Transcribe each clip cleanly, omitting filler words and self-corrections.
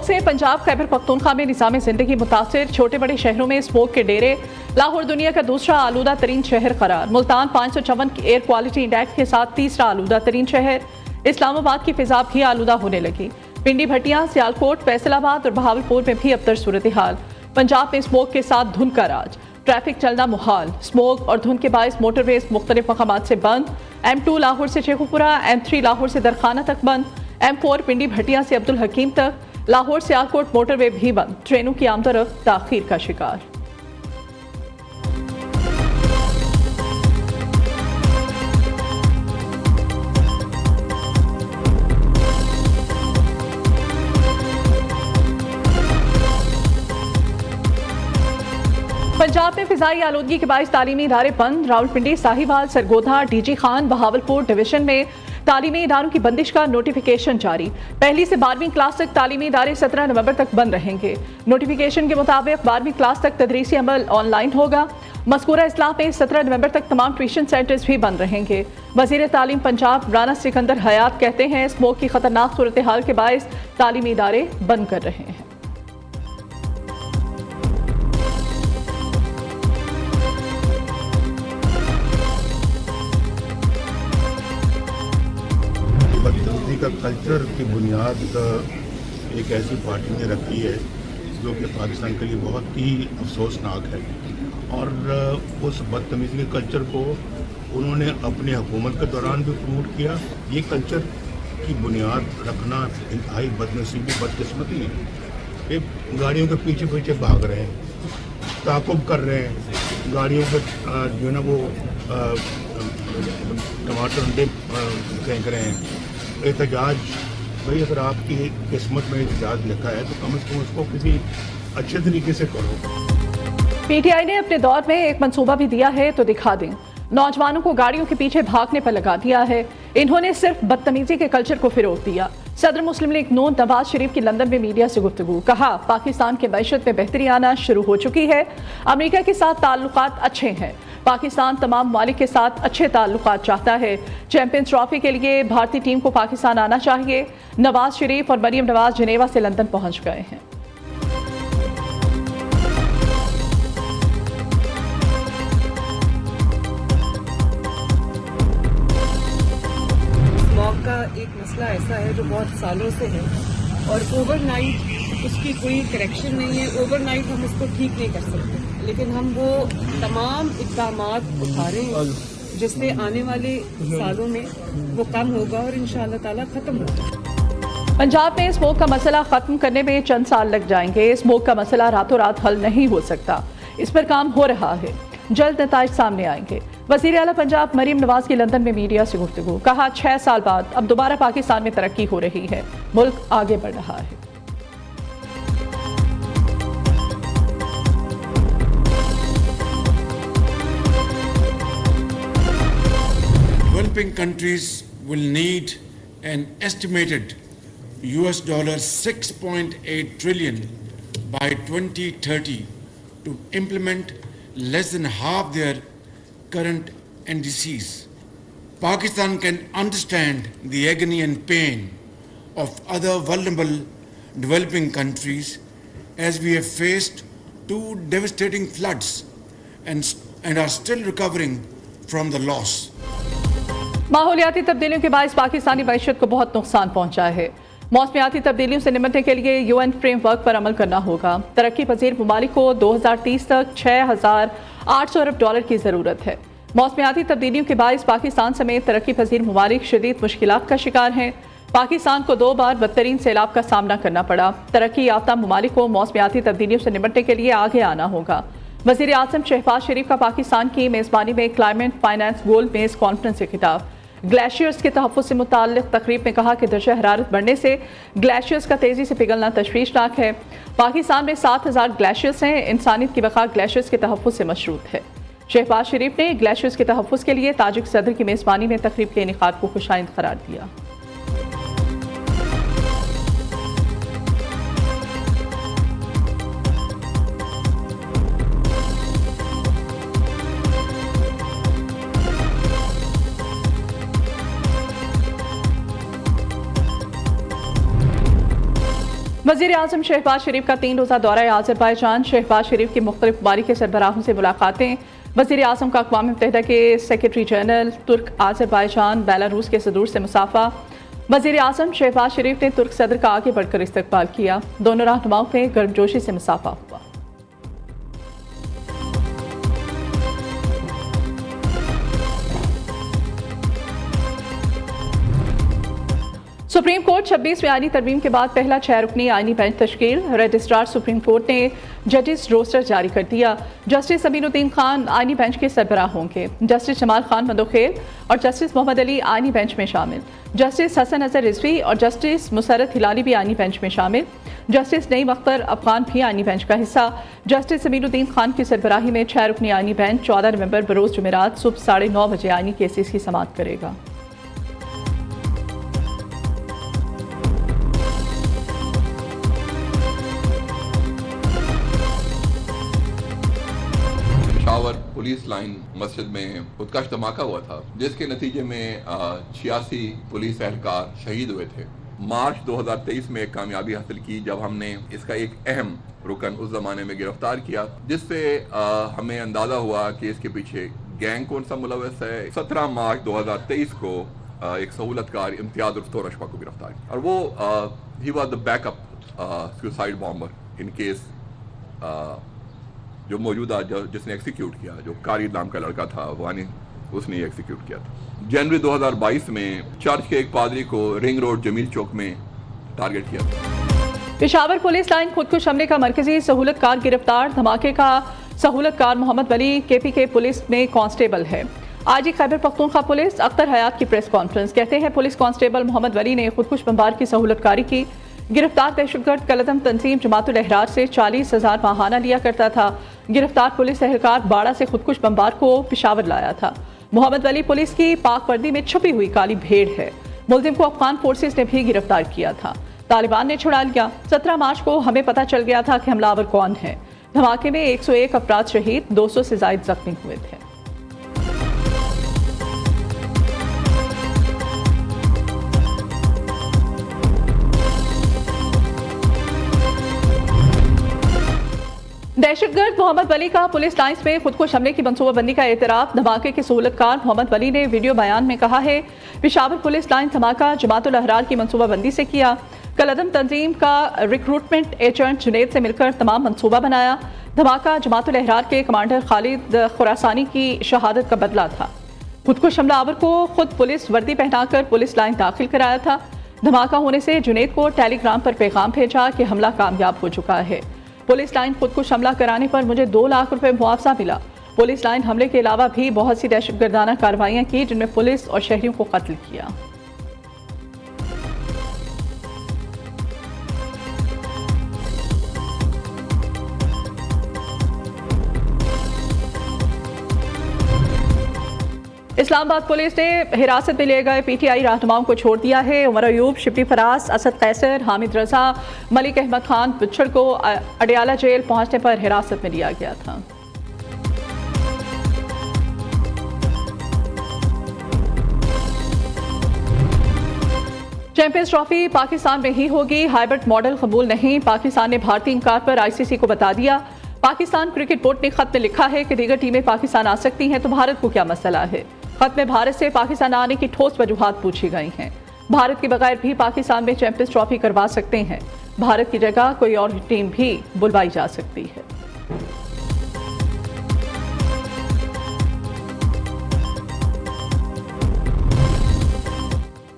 से पंजाब खैबर पख्तूनख्वा में निज़ाम ज़िंदगी मुतासिर, छोटे बड़े शहरों में स्मोक के डेरे। लाहौर दुनिया का दूसरा आलूदा तरीन शहर करार। मुल्तान 554 एयर क्वालिटी इंडेक्स के साथ तीसरा आलूदा तरीन शहर। इस्लामाबाद की फिजा भी आलूदा होने लगी। पिंडी भटियां, सियालकोट, फैसलाबाद और बहावलपुर में भी अबतर सूरत हाल। पंजाब में स्मोक के साथ धुंध का राज, ट्रैफिक चलना मुहाल। स्मोक और धुंध के बायस मोटरवेज मुख्तलिफ मकामात से बंद। M2 लाहौर से शेखुपुरा, M3 लाहौर से दरखाना तक बंद, M4 पिंडी भटियां से अब्दुल हकीम तक। लाहौर से सियालकोट मोटरवे भी बंद। ट्रेनों की आमदरफ्त ताखीर का शिकार। पंजाब में फिजाई आलूदगी के बायस तालीमी इदारे बंद। रावलपिंडी, साहिवाल, सरगोधा, DG खान, बहावलपुर डिवीजन में तालीमी इदारों की बंदिश का नोटिफिकेशन जारी। पहली से 12वीं क्लास तक तालीमी इदारे 17 नवंबर तक बंद रहेंगे। नोटिफिकेशन के मुताबिक 12वीं क्लास तक तदरीसी अमल ऑनलाइन होगा। मज़कूरा इस्लाह में 17 नवंबर तक तमाम ट्यूशन सेंटर्स भी बंद रहेंगे। वज़ीर तालीम पंजाब राना सिकंदर हयात कहते हैं, स्मोक की खतरनाक सूरत हाल के बायस तालीमी इदारे बंद कर रहे हैं। बदतमीजी का कल्चर की बुनियाद एक ऐसी पार्टी ने रखी है जो कि पाकिस्तान के लिए बहुत ही अफसोसनाक है, और उस बदतमीजी के कल्चर को उन्होंने अपनी हुकूमत के दौरान भी प्रमोट किया। ये कल्चर की बुनियाद रखना इंतहाई बदनसीबी, बदकिस्मती है। ये गाड़ियों के पीछे पीछे भाग रहे हैं, ताकुब कर रहे हैं, गाड़ियों पर जो है ना वो टमाटर अंडे फेंक रहे हैं। एहतजाज, भाई अगर आपकी किस्मत में एहतजाज लिखा है तो कम से कम उसको किसी अच्छे तरीके से करो। PTI ने अपने दौर में एक मंसूबा भी दिया है तो दिखा दें। नौजवानों को गाड़ियों के पीछे भागने पर लगा दिया है। इन्होंने सिर्फ बदतमीजी के कल्चर को फिरोग दिया। सदर मुस्लिम लीग नून नवाज शरीफ की लंदन में मीडिया से गुफ्तगू, कहा पाकिस्तान के मैशत में बेहतरी आना शुरू हो चुकी है। अमेरिका के साथ ताल्लुकात अच्छे हैं। पाकिस्तान तमाम ममालिक के साथ अच्छे ताल्लुकात चाहता है। चैंपियंस ट्रॉफी के लिए भारतीय टीम को पाकिस्तान आना चाहिए। नवाज शरीफ और मरियम नवाज जिनेवा से लंदन पहुंच गए हैं। स्मॉग का एक मसला ऐसा है जो बहुत सालों से है और ओवरनाइट उसकी कोई करेक्शन नहीं है। ओवरनाइट हम उसको ठीक नहीं कर सकते, लेकिन हम वो तमाम इक़दामात उठा रहे हैं जिससे आने वाले सालों में वो कम होगा और इंशाअल्लाह ताला ख़त्म होगा। पंजाब में स्मोक का मसला ख़त्म करने में चंद साल लग जाएंगे। स्मोक का मसला रातों रात हल नहीं हो सकता। इस पर काम हो रहा है, जल्द नताइज सामने आएंगे। वज़ीर आला पंजाब मरियम नवाज की लंदन में मीडिया से गुफ्तगू, कहा 6 साल बाद अब दोबारा पाकिस्तान में तरक्की हो रही है, मुल्क आगे बढ़ रहा है। Developing countries will need an estimated $6.8 trillion by 2030 to implement less than half their current NDCs. Pakistan can understand the agony and pain of other vulnerable developing countries as we have faced 2 devastating floods and are still recovering from the loss. माहौलियाती तब्दीलियों के बायस पाकिस्तानी मैशत को बहुत नुकसान पहुंचा है। मौसमियाती तब्दीलियों से निपटने के लिए UN फ्रेमवर्क पर अमल करना होगा। तरक्की पजीर ममालिक को 2030 तक $6,800 अरब की ज़रूरत है। मौसमियाती तब्दीलियों के बायस पाकिस्तान समेत तरक्की पजीर ममालिक शदीद मुश्किलात का शिकार हैं। पाकिस्तान को 2 बार बदतरीन सैलाब का सामना करना पड़ा। तरक्की याफ्ता ममालिक को मौसमियाती तब्दीलियों से निपटने के लिए आगे आना होगा। वज़ीर आज़म शहबाज शरीफ का पाकिस्तान की मेज़बानी में climate finance gold base conference से खिताब। ग्लेशियर्स के तहफ़्फ़ुज़ से मुताल्लिक़ तकरीब में कहा कि दर्जा हरारत बढ़ने से ग्लेशियर्स का तेज़ी से पिघलना तशवीशनाक है। पाकिस्तान में 7,000 ग्लेशियर्स हैं। इंसानियत की बका ग्लेशियर्स के तहफ़्फ़ुज़ से मशरूत है। शहबाज शरीफ ने ग्लेशियर्स के तहफ़्फ़ुज़ के लिए ताजिक सदर की मेज़बानी में तकरीब के इनेकाद को खुशाइंद करार दिया। वज़ीर आज़म शहबाज शरीफ का 3 रोज़ा दौरा आज़रबाईजान। शहबाज शरीफ की मुख्तलिफ ममालिक के सरबराहों से मुलाकातें। वज़ीर आज़म का अक़वाम मुत्तहिदा के सेक्रेटरी जनरल तुर्क आज़रबाईजान बेलारूस के सदूर से मुसाफा। वज़ीर आज़म शहबाज शरीफ ने तुर्क सदर का आगे बढ़कर इस्तकबाल किया। दोनों रहनुमाओं में गर्मजोशी से मुसाफा हुआ। सुप्रीम कोर्ट 26वें आईनी तरमीम के बाद पहला 6 रुकनी आईनी बेंच तश्कील। रजिस्ट्रार सुप्रीम कोर्ट ने जजेस रोस्टर जारी कर दिया। जस्टिस अमीनुद्दीन खान आईनी बेंच के सरबराह होंगे। जस्टिस जमाल खान मंदोखेल और जस्टिस मोहम्मद अली आईनी बेंच में शामिल। जस्टिस हसन अजहर रिजवी और जस्टिस मुसरत हिलाली भी आईनी बेंच में शामिल। जस्टिस नईम अख्तर अफगान भी आईनी बेंच का हिस्सा। जस्टिस अमीनुद्दीन खान की सरबराही में 6 रुकनी आईनी बेंच 14 नवंबर बरोज़ जुमेरात सुबह 9:30 बजे आईनी केसेस की समाअत करेगा। पेशावर पुलिस लाइन मस्जिद में खुदकश धमाका हुआ था, जिसके नतीजे में 86 पुलिस एहलकार शहीद हुए थे। मार्च 2023 में एक कामयाबी हासिल की जब हमने इसका एक अहम रुकन उस जमाने में गिरफ्तार किया, जिससे हमें अंदाजा हुआ कि इसके पीछे गैंग कौन सा मुलव्वस है। 17 मार्च 2023 को एक सहूलतकार इम्तियाज उर्फ तोरशपा को गिरफ्तार किया और वो he was the backup suicide bomber in case जो मौजूदा जिसने एग्जीक्यूट किया, जो कारी नाम का लड़का था वानी, उसने एग्जीक्यूट किया था। जनवरी 2022 में चर्च के एक पादरी को रिंग रोड जमील चौक में टारगेट किया था। पेशावर पुलिस लाइन खुदकुश हमले का मरकजी सहूलतकार गिरफ्तार। धमाके का सहूलतकार मोहम्मद वली KPK पुलिस में कांस्टेबल है। आज खैबर पख्तूनख्वा पुलिस अख्तर हयात की प्रेस कॉन्फ्रेंस। कहते हैं पुलिस कांस्टेबल मोहम्मद वली ने खुदकुश बमबार की सहूलतकारी की। गिरफ्तार दहशतगर्द कलदम तंजीम जमातुल अहरार से 40,000 माहाना लिया करता था। गिरफ्तार पुलिस एहलकार बाड़ा से खुदकुश बमबार को पेशावर लाया था। मोहम्मद वली पुलिस की पाक वर्दी में छुपी हुई काली भेड़ है। मुलजिम को अफगान फोर्सेस ने भी गिरफ्तार किया था। तालिबान ने छुड़ा लिया। 17 मार्च को हमें पता चल गया था कि हमलावर कौन है। धमाके में 101 अफराद शहीद, 200 से ज्यादा जख्मी हुए थे। दहशतगर्द मोहम्मद वली का पुलिस लाइन्स में खुदकुश हमले की मनसूबाबंदी का एतराफ। धमाके के सहूलतकार मोहम्मद वली ने वीडियो बयान में कहा है, पेशावर पुलिस लाइन धमाका जमातुल अहरार की मनसूबाबंदी से किया। कलदम तंजीम का रिक्रूटमेंट एजेंट जुनेद से मिलकर तमाम मनसूबा बनाया। धमाका जमातुल अहरार के कमांडर खालिद खुरासानी की शहादत का बदला था। खुदकुश हमलावर को खुद पुलिस वर्दी पहनाकर पुलिस लाइन दाखिल कराया था। धमाका होने से जुनेद को टेलीग्राम पर पैगाम भेजा कि हमला कामयाब हो चुका है। पुलिस लाइन खुदकुश हमला कराने पर मुझे 2 लाख रुपए मुआवजा मिला। पुलिस लाइन हमले के अलावा भी बहुत सी दहशतगर्दाना कार्रवाइयां की, जिनमें पुलिस और शहरियों को कत्ल किया। इस्लामाबाद पुलिस ने हिरासत में लिए गए PTI रहनुमाओं को छोड़ दिया है। उमर अयूब, शिबली फराज, असद कैसर, हामिद रजा, मलिक अहमद खान बुच्छड़ को अडियाला जेल पहुंचने पर हिरासत में लिया गया था। चैंपियंस ट्रॉफी पाकिस्तान में ही होगी। हाइब्रिड मॉडल कबूल नहीं। पाकिस्तान ने भारतीय इंकार पर ICC को बता दिया। पाकिस्तान क्रिकेट बोर्ड ने खत में लिखा है कि दीगर टीमें पाकिस्तान आ सकती हैं तो भारत को क्या मसला है। खत में भारत से पाकिस्तान आने की ठोस वजूहात पूछी गई हैं। भारत के बगैर भी पाकिस्तान में चैंपियंस ट्रॉफी करवा सकते हैं। भारत की जगह कोई और टीम भी बुलवाई जा सकती है।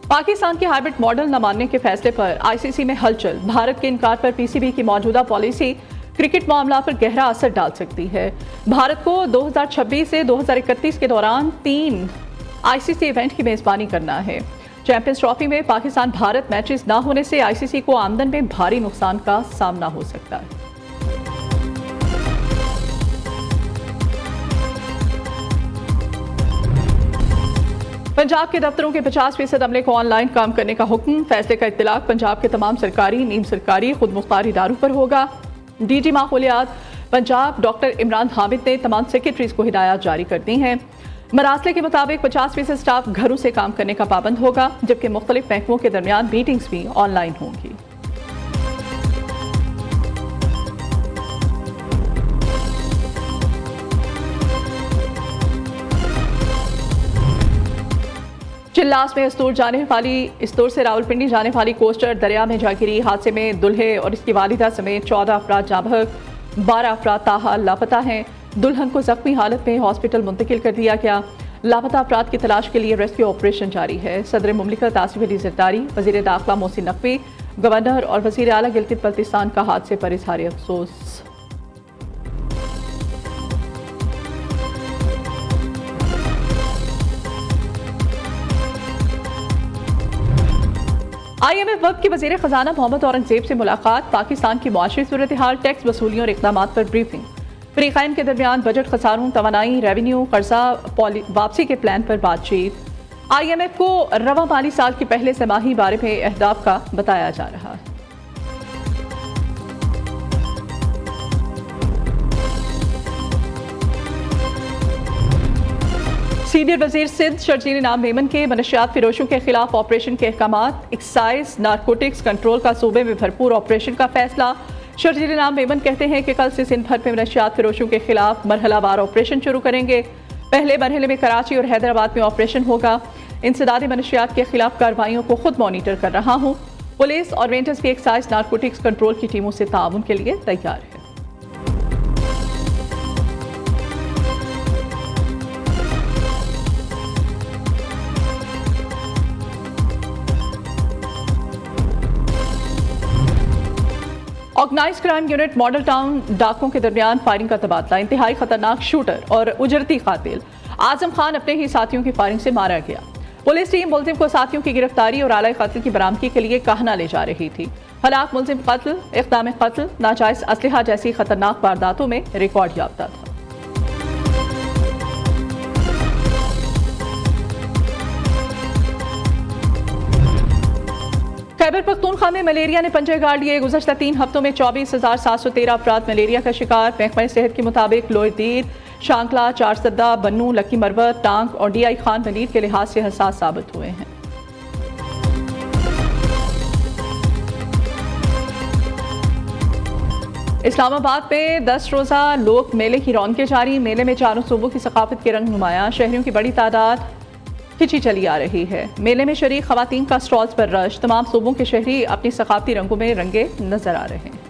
पाकिस्तान के हाइब्रिड मॉडल न मानने के फैसले पर ICC में हलचल। भारत के इनकार पर PCB की मौजूदा पॉलिसी क्रिकेट मामला पर गहरा असर डाल सकती है। भारत को 2026 से 2031 के दौरान 3 ICC इवेंट की मेजबानी करना है। चैंपियंस ट्रॉफी में पाकिस्तान भारत मैचेस न होने से ICC को आमदन में भारी नुकसान का सामना हो सकता है। पंजाब के दफ्तरों के 50% अमले को ऑनलाइन काम करने का हुक्म। फैसले का इत्तलाक पंजाब के तमाम सरकारी, नीम सरकारी, खुद मुख्तार इदारों पर होगा। DG माहौलियात पंजाब डॉक्टर इमरान हामिद ने तमाम सेक्रेटरीज को हिदायत जारी कर दी हैं। मरासले के मुताबिक 50% स्टाफ घरों से काम करने का पाबंद होगा, जबकि मुख्तलिफ महकमों के दरमियान मीटिंग्स भी ऑनलाइन होंगी। चिल्लास में इस्तूर से रावलपिंडी जाने वाली कोस्टर दरिया में जा गिरी। हादसे में दुल्हे और इसकी वालिदा समेत 14 अफराद जाँ बहक, 12 अफराद ताहाल लापता हैं। दुल्हन को जख्मी हालत में हॉस्पिटल मुंतकिल कर दिया गया। लापता अफराद की तलाश के लिए रेस्क्यू ऑपरेशन जारी है। सदर मुमलिकत आसिफ अली जरदारी, वज़ीर दाखिला मोहसिन नकवी, गवर्नर और वज़ीर आला गिलगित बल्तिस्तान का हादसे पर इजहार अफसोस। IMF वक्त की वज़ीर ख़जाना मोहम्मद औरंगज़ेब से मुलाकात। पाकिस्तान की मुआशरी सूरत हाल, टैक्स वसूलियों और इक़दाम पर ब्रीफिंग। फ़रीक़ैन के दरमियान बजट खसारों, तवानाई, रेवेन्यू, कर्जा वापसी के प्लान पर बातचीत। IMF को रवा माली साल की पहले तिमाही बारे में अहदाफ का बताया जा रहा है। सीनियर वजीर सिंध शर्जील इनाम मेमन के मनशियात फिरोशों के खिलाफ ऑपरेशन के अहकामात। एक्साइज नारकोटिक्स कंट्रोल का सूबे में भरपूर ऑपरेशन का फैसला। शर्जील इनाम मेमन कहते हैं कि कल से सिंध भर में मनशियात फिरोशों के खिलाफ मरहलावार ऑपरेशन शुरू करेंगे। पहले मरहले में कराची और हैदराबाद में ऑपरेशन होगा। इंसदाद मनशियात के खिलाफ कार्रवाइयों को खुद मॉनिटर कर रहा हूँ। पुलिस और रेंजर्स भी एक्साइज नारकोटिक्स कंट्रोल की टीमों से ताउन के लिए तैयार है। Organise crime unit Model Town डाकों के दरमियान फायरिंग का तबादला। इंतहाई खतरनाक शूटर और उजरती कातिल आजम खान अपने ही साथियों की फायरिंग से मारा गया। पुलिस टीम मुलजिम को साथियों की गिरफ्तारी और आला कत्ल की बरामदगी के लिए काहना ले जा रही थी। हलाक मुलजिम कत्ल, इक़दाम कत्ल, नाजायज असलहा जैसी खतरनाक वारदातों में रिकॉर्ड याफ्ता था। खैबर पख्तूनख्वा में मलेरिया ने पंजे गाड़ लिए। गुज़श्ता 3 हफ्तों में 24,713 अफराद मलेरिया का शिकार। महकमा सेहत के मुताबिक लोहरदीर, शांकला, चारसद्दा, बन्नू, लकी मरवत, टांग और DI खान मलीर के लिहाज से हसास साबित हुए हैं। इस्लामाबाद में 10 रोज़ा लोक मेले की रौनकें जारी। मेले में चारों सूबों की सकाफत के रंग नुमायां। शहरियों की बड़ी तादाद खिंची चली आ रही है। मेले में शरीक खवातीन का स्टॉल्स पर रश। तमाम सूबों के शहरी अपनी सकाफती रंगों में रंगे नजर आ रहे हैं।